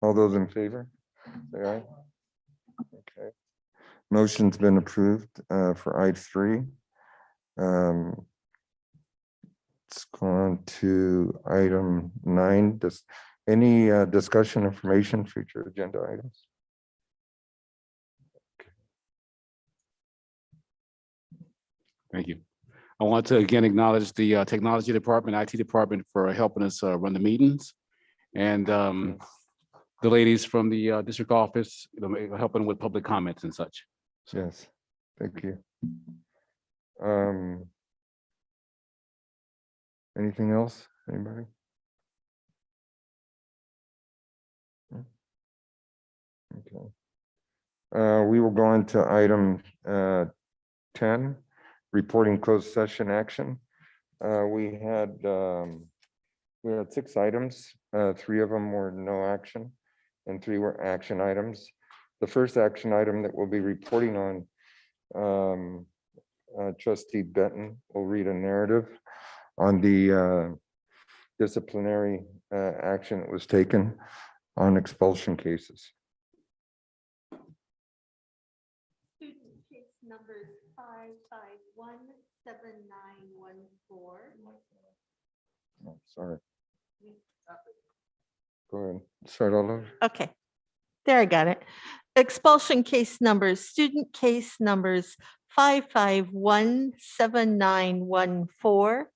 A: those in favor? Say aye. Okay. Motion's been approved for I3. Let's go on to item 9. Any discussion information, future agenda items?
D: Thank you. I want to again acknowledge the technology department, IT department for helping us run the meetings. And the ladies from the district office, helping with public comments and such.
A: Yes, thank you. Anything else? Anybody? Okay. We will go on to item 10, reporting closed session action. We had We had 6 items. 3 of them were no action and 3 were action items. The first action item that we'll be reporting on, Trustee Benton will read a narrative on the disciplinary action that was taken on expulsion cases.
H: Student case numbers 5517914.
A: Oh, sorry. Go ahead. Start all over.
H: Okay, there, I got it. Expulsion case numbers, student case numbers 5517914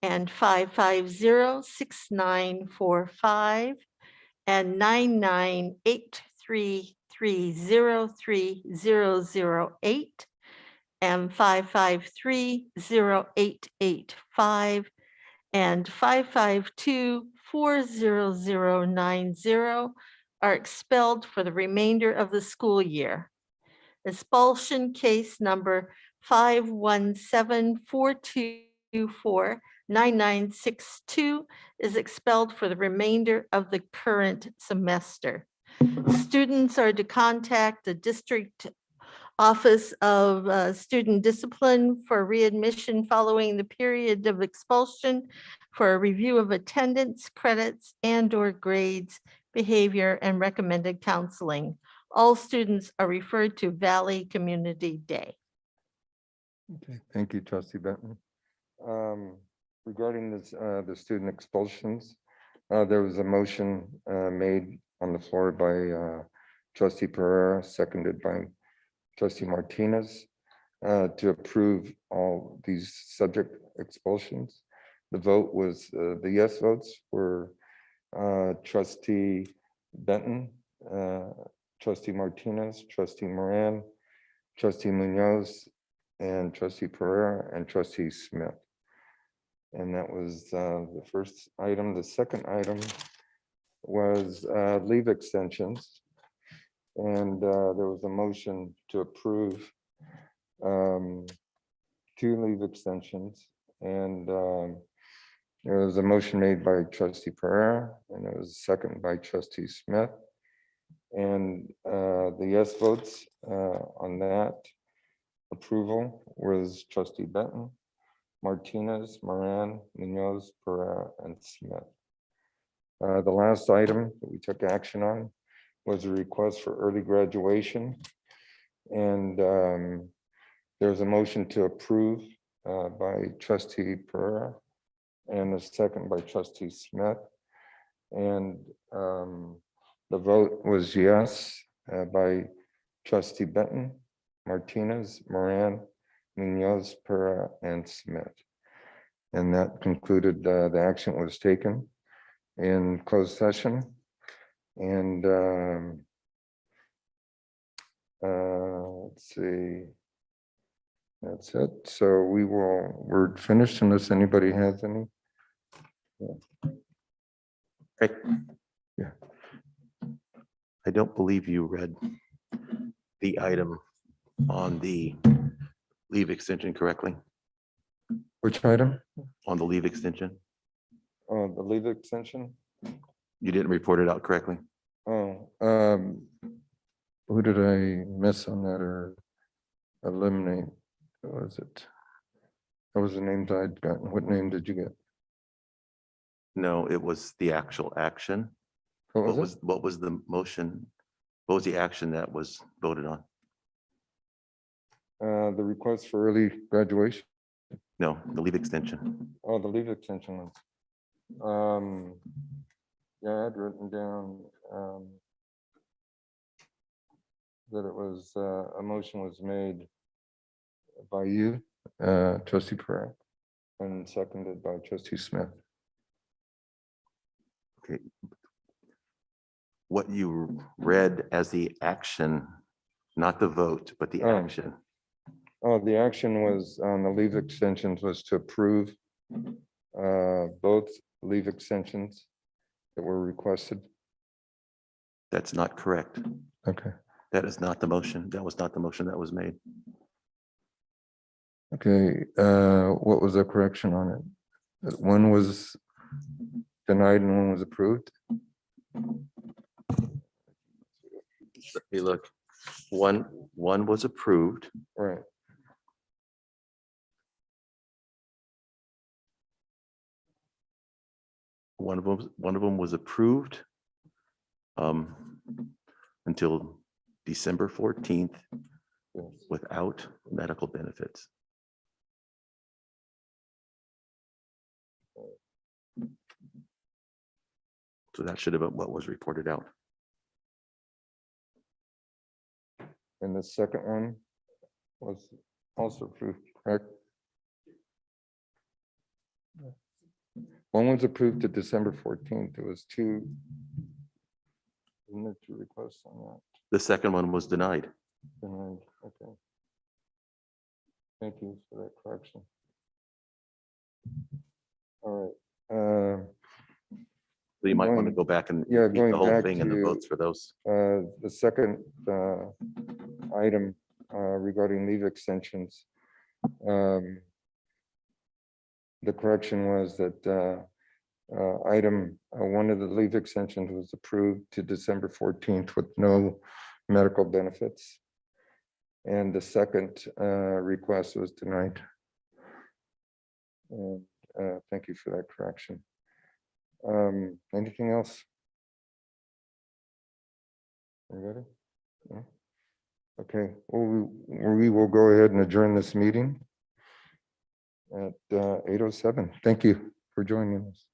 H: and 5506945 and 998330308 and 5530885 and 552-40090 are expelled for the remainder of the school year. Expulsion case number 51742249962 is expelled for the remainder of the current semester. Students are to contact the district Office of Student Discipline for readmission following the period of expulsion for a review of attendance, credits, and/or grades, behavior, and recommended counseling. All students are referred to Valley Community Day.
A: Okay, thank you, Trustee Benton. Regarding this, the student expulsions, there was a motion made on the floor by Trustee Pereira, seconded by Trustee Martinez, to approve all these subject expulsions. The vote was, the yes votes were Trustee Benton, Trustee Martinez, Trustee Moran, Trustee Munoz, and Trustee Pereira, and Trustee Smith. And that was the first item. The second item was leave extensions. And there was a motion to approve 2 leave extensions. And there was a motion made by Trustee Pereira, and it was seconded by Trustee Smith. And the yes votes on that approval was Trustee Benton, Martinez, Moran, Munoz, Pereira, and Smith. The last item that we took action on was a request for early graduation. And there's a motion to approve by Trustee Pereira and a second by Trustee Smith. And the vote was yes by Trustee Benton, Martinez, Moran, Munoz, Pereira, and Smith. And that concluded the action was taken in closed session. And let's see, that's it. So we're finished unless anybody has any.
J: Great.
A: Yeah.
J: I don't believe you read the item on the leave extension correctly,
A: Which item?
J: on the leave extension.
A: Oh, the leave extension?
J: You didn't report it out correctly.
A: Oh, who did I miss on that or eliminate? Who was it? That was the names I'd gotten. What name did you get?
J: No, it was the actual action.
A: What was it?
J: What was the motion? What was the action that was voted on?
A: The request for early graduation.
J: No, the leave extension.
A: Oh, the leave extension ones. Yeah, I'd written down that it was, a motion was made by you, Trustee Pereira, and seconded by Trustee Smith.
J: Okay. What you read as the action, not the vote, but the action.
A: Oh, the action was on the leave extensions was to approve both leave extensions that were requested.
J: That's not correct.
A: Okay.
J: That is not the motion. That was not the motion that was made.
A: Okay, what was the correction on it? One was denied and one was approved.
J: Hey, look, one was approved.
A: Right.
J: One of them was approved until December 14th without medical benefits. So that should have been what was reported out.
A: And the second one was also approved, correct? One was approved to December 14th. There was two. Wasn't there two requests on that?
J: The second one was denied.
A: Denied. Okay. Thank you for that correction. All right.
J: So you might want to
A: Going-
J: go back and
A: yeah,
J: read
A: going
J: the whole
A: back
J: thing and the
A: to,
J: votes for those.
A: The second item regarding leave extensions. The correction was that item one of the leave extensions was approved to December 14th with no medical benefits. And the second request was denied. And thank you for that correction. Anything else? You ready? No? Okay, well, we will go ahead and adjourn this meeting at 8:07. Thank you for joining us.